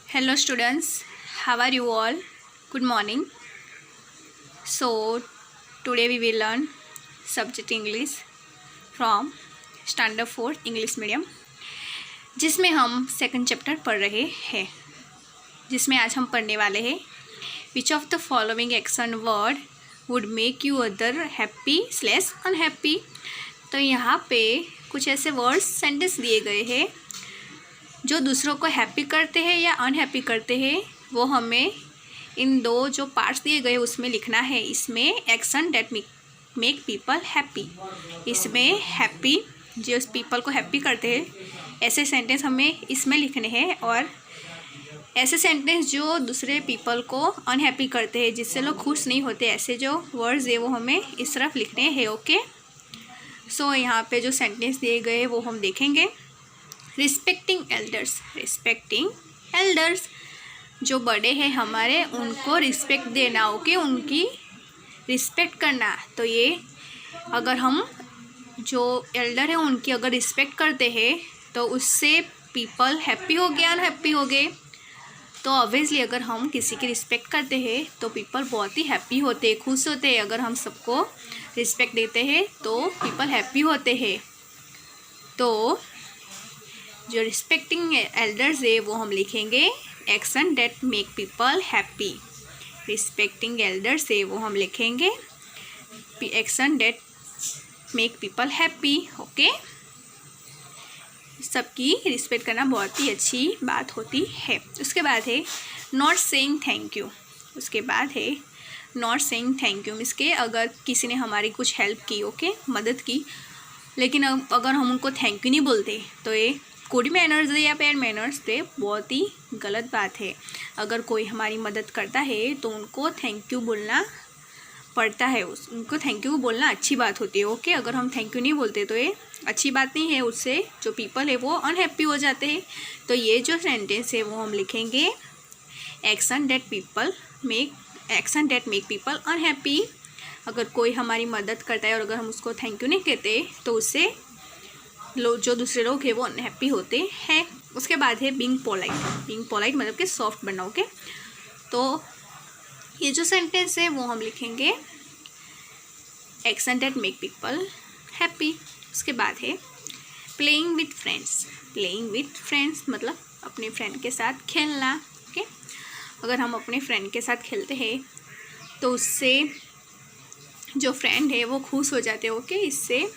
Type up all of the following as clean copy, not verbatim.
Hello students, how are you all? Good morning. So today we will learn subject English from Standard 4 English Medium, जिसमें हम second chapter पढ़ रहे हैं, जिसमें आज हम पढ़ने वाले हैं which of the following action word would make you other happy slash unhappy. तो यहाँ पे कुछ ऐसे वर्ड्स सेंटेंस दिए गए हैं जो दूसरों को हैप्पी करते हैं या अनहैप्पी करते हैं, वो हमें इन दो जो पार्ट्स दिए गए उसमें लिखना है। इसमें action that make people happy, इसमें हैप्पी जो पीपल को हैप्पी करते हैं ऐसे सेंटेंस हमें इसमें लिखने हैं, और ऐसे सेंटेंस जो दूसरे पीपल को अनहैप्पी करते हैं, जिससे लोग खुश नहीं होते, ऐसे जो वर्ड्स है वो हमें इस तरफ लिखने हैं। ओके, सो यहाँ पे जो सेंटेंस दिए गए वो हम देखेंगे। रिस्पेक्टिंग एल्डर्स, रिस्पेक्टिंग एल्डर्स, जो बड़े हैं हमारे उनको रिस्पेक्ट देना। ओके, उनकी रिस्पेक्ट करना। तो ये अगर हम जो एल्डर है उनकी अगर रिस्पेक्ट करते हैं तो उससे पीपल हैप्पी हो गए अनहैप्पी हो गए। तो ऑब्वियसली अगर हम किसी की रिस्पेक्ट करते हैं तो पीपल बहुत ही हैप्पी होते हैं, खुश होते हैं। अगर हम सबको रिस्पेक्ट देते हैं तो पीपल हैप्पी होते हैं। तो जो रिस्पेक्टिंग एल्डर्स है वो हम लिखेंगे action that make people happy. Respecting elders है वो हम लिखेंगे action that make people happy. Okay, सबकी रिस्पेक्ट करना बहुत ही अच्छी बात होती है। उसके बाद है नॉट सेइंग थैंक यू। उसके बाद है not saying thank you, means के अगर किसी ने हमारी कुछ हेल्प की, ओके, मदद की, लेकिन अगर हम उनको थैंक यू नहीं बोलते तो ये गुड मैनर्स या बैड मैनर्स पे बहुत ही गलत बात है। अगर कोई हमारी मदद करता है तो उनको थैंक यू बोलना पड़ता है, उनको थैंक यू बोलना अच्छी बात होती है। ओके, अगर हम थैंक यू नहीं बोलते तो ये अच्छी बात नहीं है, उससे जो पीपल है वो अनहैप्पी हो जाते हैं। तो ये जो सेंटेंस है वो हम लिखेंगे action that make people unhappy. अगर कोई हमारी मदद करता है और अगर हम उसको थैंक यू नहीं कहते तो उससे जो दूसरे लोग हैं वो अनहैप्पी होते हैं। उसके बाद है बीइंग पोलाइट। बीइंग पोलाइट मतलब कि सॉफ्ट बनना। ओके, तो ये जो सेंटेंस है वो हम लिखेंगे action that make people happy. उसके बाद है playing with friends. Playing with friends मतलब अपने फ्रेंड के साथ खेलना। ओके, अगर हम अपने फ्रेंड के साथ खेलते हैं तो उससे जो फ्रेंड है वो खुश हो जाते हैं। ओके, इससे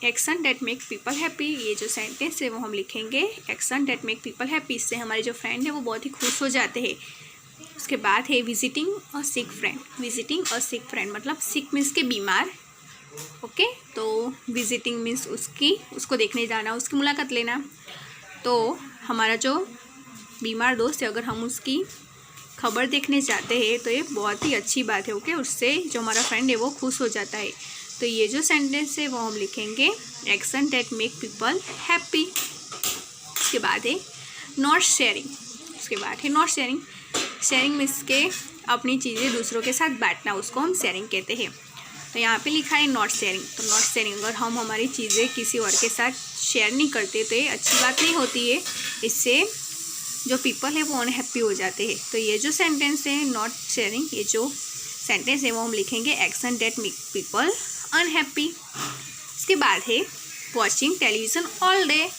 action that make people happy, ये जो सेंटेंस है वो हम लिखेंगे action that make people happy. इससे हमारे जो फ्रेंड है वो बहुत ही खुश हो जाते हैं। उसके बाद है विजिटिंग और सिक फ्रेंड। विजिटिंग और सिक फ्रेंड मतलब सिक मीन्स के बीमार। ओके, तो विजिटिंग मीन्स उसको देखने जाना, उसकी मुलाकात लेना। तो हमारा जो बीमार दोस्त है अगर हम उसकी खबर देखने जाते हैं तो ये बहुत ही अच्छी बात है। ओके, उससे जो हमारा फ्रेंड है वो खुश हो जाता है। तो ये जो सेंटेंस है वो हम लिखेंगे action that make people happy. उसके बाद है नॉट शेयरिंग। उसके बाद है नॉट शेयरिंग। शेयरिंग मीन्स के अपनी चीज़ें दूसरों के साथ बांटना, उसको हम शेयरिंग कहते हैं। तो यहाँ पे लिखा है नॉट शेयरिंग। तो नॉट शेयरिंग अगर हम हमारी चीज़ें किसी और के साथ शेयर नहीं करते तो ये अच्छी बात नहीं होती है, इससे जो पीपल है वो अनहैप्पी हो जाते हैं। तो ये जो सेंटेंस है नॉट शेयरिंग, ये जो सेंटेंस है वो हम लिखेंगे action that make people unhappy. इसके बाद है watching television all day.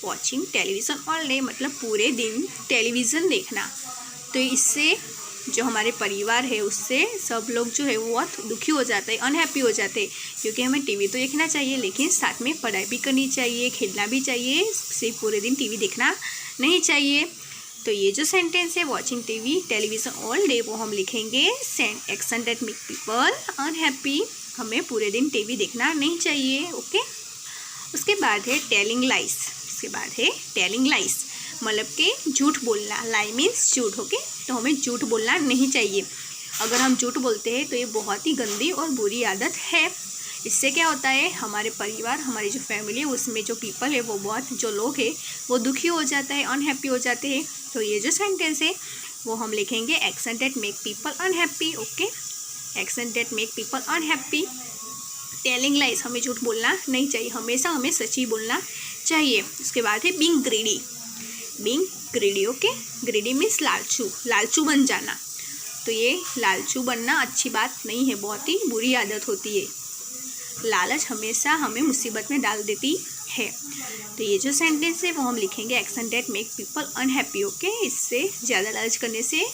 Watching television all day मतलब पूरे दिन टेलीविज़न देखना। तो इससे जो हमारे परिवार है उससे सब लोग जो है वो बहुत दुखी हो जाते हैं, अनहैप्पी हो जाते हैं, क्योंकि हमें टीवी तो देखना चाहिए लेकिन साथ में पढ़ाई भी करनी चाहिए, खेलना भी चाहिए, सिर्फ पूरे दिन टीवी देखना नहीं चाहिए। तो ये जो सेंटेंस है वॉचिंग टेलीविज़न ऑल डे वो हम लिखेंगे action that make people unhappy. हमें पूरे दिन टीवी देखना नहीं चाहिए। ओके, उसके बाद है टेलिंग लाइस। उसके बाद है टेलिंग लाइस मतलब कि झूठ बोलना। लाई मीन्स झूठ। ओके, तो हमें झूठ बोलना नहीं चाहिए। अगर हम झूठ बोलते हैं तो ये बहुत ही गंदी और बुरी आदत है। इससे क्या होता है, हमारे परिवार, हमारी जो फैमिली है उसमें जो पीपल है वो बहुत, जो लोग हैं वो दुखी हो जाता है, अनहैप्पी हो जाते हैं। तो ये जो सेंटेंस है वो हम लिखेंगे action that make people unhappy. Okay, action that make people unhappy. Telling lies, हमें झूठ बोलना नहीं चाहिए, हमेशा हमें सच ही बोलना चाहिए। उसके बाद है being greedy. Being greedy. Okay, greedy means लालचू, लालचू बन जाना। तो ये लालचू बनना अच्छी बात नहीं है, बहुत ही बुरी आदत होती है। लालच हमेशा हमें मुसीबत में डाल देती है। तो ये जो सेंटेंस है वो हम लिखेंगे action that make people unhappy. Okay, इससे ज़्यादा लालच करने से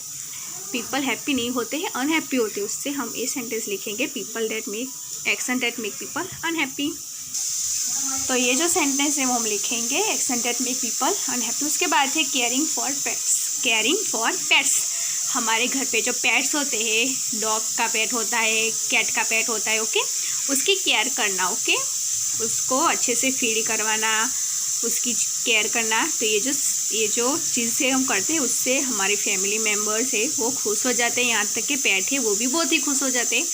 पीपल हैप्पी नहीं होते हैं, अनहैप्पी होते हैं। उससे हम ये सेंटेंस लिखेंगे people that make action that make people unhappy. तो ये जो सेंटेंस है वो हम लिखेंगे action that make people unhappy. उसके बाद है caring for pets. Caring for pets, हमारे घर पे जो पेट्स होते हैं, डॉग का पेट होता है, कैट का पेट होता है। ओके, उसकी केयर करना। ओके, उसको अच्छे से फीड करवाना, उसकी केयर करना। तो ये जो चीज़ें हम करते हैं उससे हमारी फैमिली मेम्बर्स है वो खुश हो जाते हैं, यहाँ तक कि पेट है वो भी बहुत ही खुश हो जाते हैं।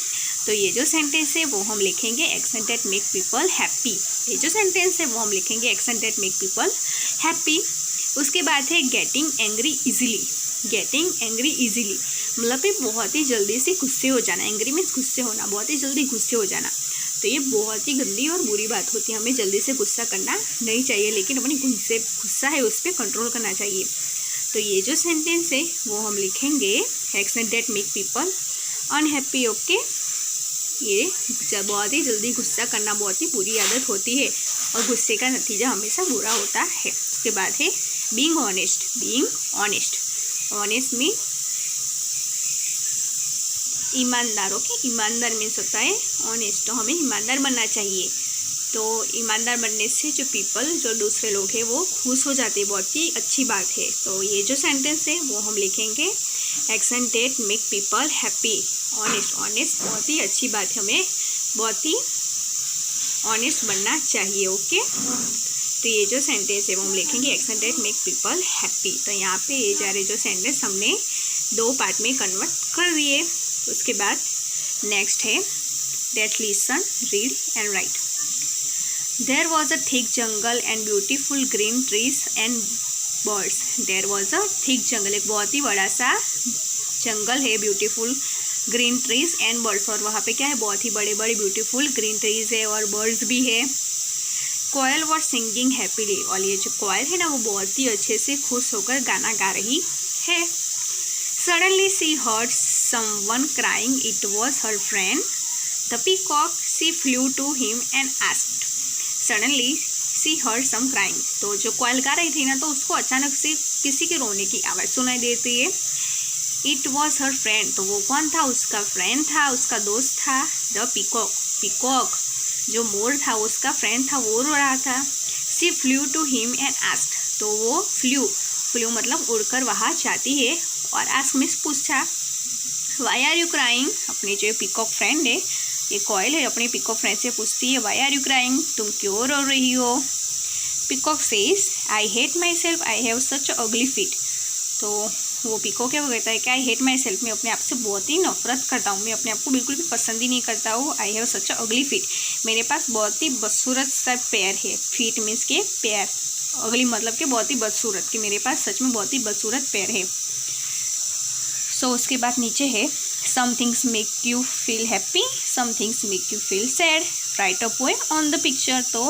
तो ये जो सेंटेंस है वो हम लिखेंगे action that make people happy. ये जो सेंटेंस है वो हम लिखेंगे action that make people happy. उसके बाद है getting angry easily. Getting angry easily मतलब कि बहुत ही जल्दी से गुस्से हो जाना। एंग्री मीन्स गुस्से होना, बहुत ही जल्दी गुस्से हो जाना। तो ये बहुत ही गंदी और बुरी बात होती है, हमें जल्दी से गुस्सा करना नहीं चाहिए, लेकिन अपनी गुस्सा है उस पर कंट्रोल करना चाहिए। तो ये जो सेंटेंस है वो हम लिखेंगे action that make people unhappy. Okay, ये बहुत ही जल्दी गुस्सा करना बहुत ही बुरी आदत होती है और गुस्से का नतीजा हमेशा बुरा होता है। उसके बाद है being honest. Being honest, honest mean ईमानदार। ओके, ईमानदार मीन्स होता है ऑनेस्ट। तो हमें ईमानदार बनना चाहिए। तो ईमानदार बनने से जो पीपल, जो दूसरे लोग हैं वो खुश हो जाते हैं, बहुत ही अच्छी बात है। तो ये जो सेंटेंस है वो हम लिखेंगे action that make people happy. Honest, honest बहुत ही अच्छी बात है, हमें बहुत ही ऑनेस्ट बनना चाहिए। ओके, तो ये जो सेंटेंस है वो हम लिखेंगे action that make people happy. तो यहाँ पे ये सारे जो सेंटेंस हमने 2 पार्ट में कन्वर्ट कर दिए। उसके बाद नेक्स्ट है that listen, read and write. There was a thick jungle and beautiful green trees and birds. There was a thick jungle, एक बहुत ही बड़ा सा जंगल है, beautiful green trees and birds, और वहाँ पे क्या है, बहुत ही बड़े बड़े ब्यूटीफुल ग्रीन ट्रीज है और बर्ड्स भी है। कोयल वॉज सिंगिंग हैप्पीली, और ये जो कोयल है ना वो बहुत ही अच्छे से खुश होकर गाना गा रही है। Suddenly she heard someone crying, it was her friend the peacock, she flew to him and asked. Suddenly she heard some crying, तो जो कोयल गा रही थी ना तो उसको अचानक से किसी के रोने की आवाज़ सुनाई देती है। इट वॉज हर फ्रेंड, तो वो कौन था, उसका फ्रेंड था, उसका दोस्त था। द पीकॉक, पीकॉक जो मोर था उसका फ्रेंड था, वो रो रहा था। She flew to him and asked, तो वो फ्लू मतलब उड़कर वहाँ जाती है और आस्क मीन्स पूछा। वाई आर यू क्राइंग, अपनी जो पीकॉक फ्रेंड है, ये कोयल है, अपनी पीकॉक फ्रेंड से पूछती है वाई आर यू क्राइंग, तुम क्यों रो रही हो। Peacock says I hate my self, I have such अगली फीट, तो वो पीकॉक क्या कहता है कि आई हेट माई सेल्फ, मैं अपने आप से बहुत ही नफरत करता हूँ, मैं अपने आप को बिल्कुल भी पसंद ही नहीं करता हूँ। आई हैव सच अगली फीट, मेरे पास बहुत ही बदसूरत सा पैर है। फीट मीन्स के पैर, अगली मतलब कि बहुत ही बदसूरत, कि मेरे पास सच में बहुत ही बदसूरत पैर है। सो उसके बाद नीचे है some things make you feel happy, some things make you feel sad, write a poem on the picture. तो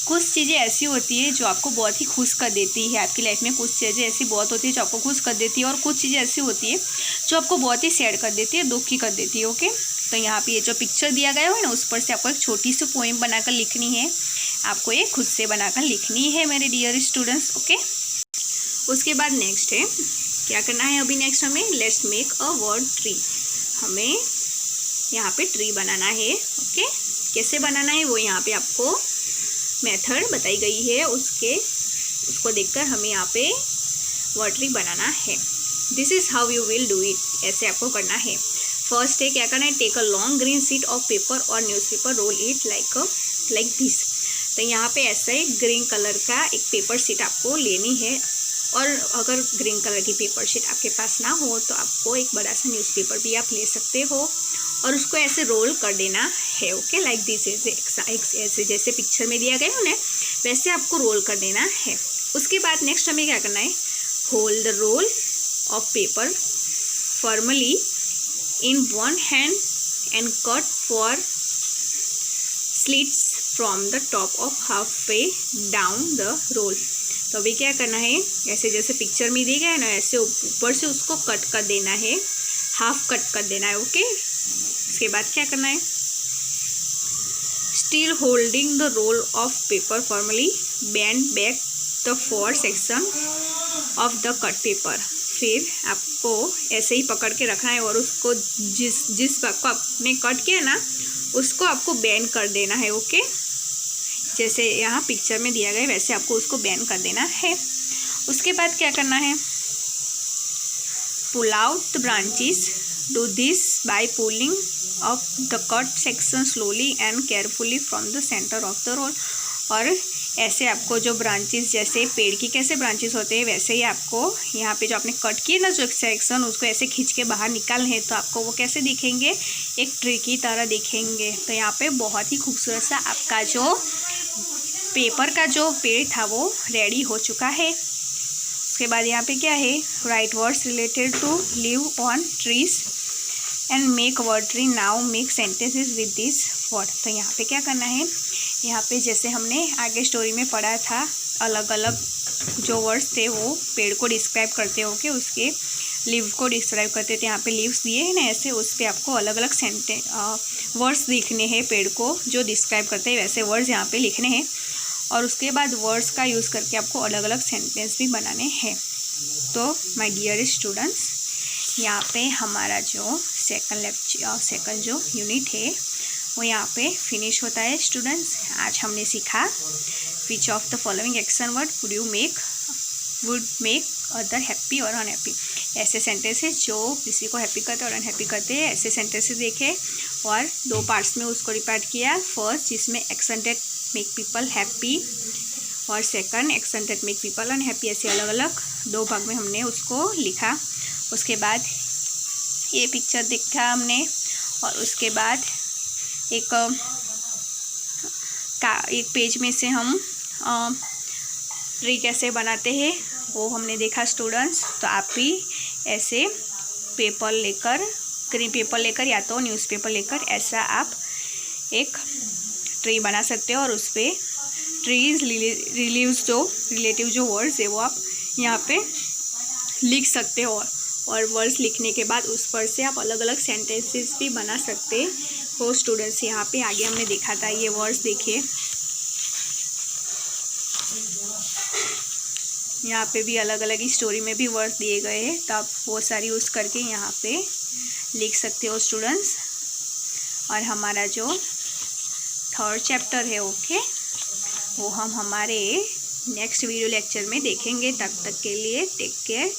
कुछ चीज़ें ऐसी होती है जो आपको बहुत ही खुश कर देती है, आपकी लाइफ में कुछ चीज़ें ऐसी बहुत होती है जो आपको खुश कर देती है, और कुछ चीज़ें ऐसी होती है जो आपको बहुत ही सैड कर देती है, दुखी कर देती है। ओके, तो यहाँ पे ये जो पिक्चर दिया गया है ना उस पर से आपको एक छोटी सी पोएम बनाकर लिखनी है, आपको ये खुद से बनाकर लिखनी है मेरे डियर स्टूडेंट्स। ओके, उसके बाद नेक्स्ट है क्या करना है, अभी नेक्स्ट हमें let's make a word tree, हमें यहाँ पे ट्री बनाना है। ओके, कैसे बनाना है वो यहाँ पे आपको मेथड बताई गई है, उसको देखकर हमें यहाँ पे वर्ड ट्री बनाना है। This is how you will do it, ऐसे आपको करना है। फर्स्ट है क्या करना है, take a long green sheet of paper और newspaper, roll it like this. तो यहाँ पे ऐसे ग्रीन कलर का एक पेपर शीट आपको लेनी है, और अगर ग्रीन कलर की पेपर शीट आपके पास ना हो तो आपको एक बड़ा सा न्यूज़पेपर भी आप ले सकते हो, और उसको ऐसे रोल कर देना है। ओके, लाइक दिस, ऐसे जैसे पिक्चर में दिया गया है ना वैसे आपको रोल कर देना है। उसके बाद नेक्स्ट हमें क्या करना है, hold the roll of paper firmly in one hand and cut four slits from the top of half way down the roll. तो अभी क्या करना है, ऐसे जैसे पिक्चर में दिया गया है ना, ऐसे ऊपर से उसको कट कर देना है, हाफ कट कर देना है। ओके, इसके बाद क्या करना है, still holding the roll of paper formally bend back the 4 section of the cut paper. फिर आपको ऐसे ही पकड़ के रखना है और उसको जिस भाग को आपने कट किया ना उसको आपको बेंड कर देना है। ओके, जैसे यहाँ पिक्चर में दिया गया है वैसे आपको उसको बेंड कर देना है। उसके बाद क्या करना है, pull out the branches. Do this by pulling up the cut section slowly and carefully from the centre of the roll. और ऐसे आपको जो ब्रांचेस, जैसे पेड़ की कैसे ब्रांचेस होते हैं वैसे ही आपको यहाँ पे जो आपने कट किए ना जो सेक्शन, उसको ऐसे खींच के बाहर निकालने हैं, तो आपको वो कैसे दिखेंगे, एक ट्री की तरह दिखेंगे। तो यहाँ पे बहुत ही खूबसूरत सा आपका जो पेपर का जो पेड़ था वो रेडी हो चुका है। उसके बाद यहाँ पे क्या है, write words related to live on trees and make word tree. Now make sentences with this word. तो यहाँ पे क्या करना है, यहाँ पे जैसे हमने आगे स्टोरी में पढ़ा था, अलग अलग जो वर्ड्स थे वो पेड़ को डिस्क्राइब करते हो के उसके लीव को डिस्क्राइब करते थे। यहाँ पे लीव्स दिए हैं ना ऐसे, उस पर आपको अलग अलग वर्ड्स लिखने हैं, पेड़ को जो डिस्क्राइब करते हैं वैसे वर्ड्स यहाँ पे लिखने हैं। और उसके बाद वर्ड्स का यूज़ करके आपको अलग अलग सेंटेंस भी बनाने हैं। तो माय डियर स्टूडेंट्स, यहाँ पे हमारा जो सेकंड जो यूनिट है वो यहाँ पे फिनिश होता है। स्टूडेंट्स, आज हमने सीखा which of the following action word would make other happy और अनहैप्पी। ऐसे सेंटेंसेस जो किसी को हैप्पी करते और अनहैप्पी करते हैं, ऐसे सेंटेंसेस देखे और 2 पार्ट्स में उसको रिपीट किया। फर्स्ट जिसमें action that make people happy और second action that make people unhappy. ऐसे अलग अलग 2 भाग में हमने उसको लिखा। उसके बाद ये पिक्चर देखा हमने और उसके बाद एक पेज में से हम ट्री कैसे बनाते हैं वो हमने देखा स्टूडेंट्स। तो आप भी ऐसे पेपर लेकर, ग्रीन पेपर लेकर या तो न्यूज़पेपर लेकर ऐसा आप एक ट्री बना सकते हो और उस पर ट्रीज रिलेटिव जो वर्ड्स है वो आप यहाँ पे लिख सकते हो। और वर्ड्स लिखने के बाद उस पर से आप अलग अलग सेंटेंसेस भी बना सकते हो। स्टूडेंट्स, यहाँ पे आगे हमने देखा था, ये वर्ड्स देखिए, यहाँ पे भी अलग अलग स्टोरी में भी वर्ड्स दिए गए हैं, तो आप वो सारी यूज़ करके यहाँ पे लिख सकते हो स्टूडेंट्स। और हमारा जो 3rd चैप्टर है ओके, वो हम हमारे नेक्स्ट वीडियो लेक्चर में देखेंगे। तब तक के लिए take care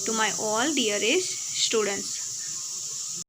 to my all dearest students.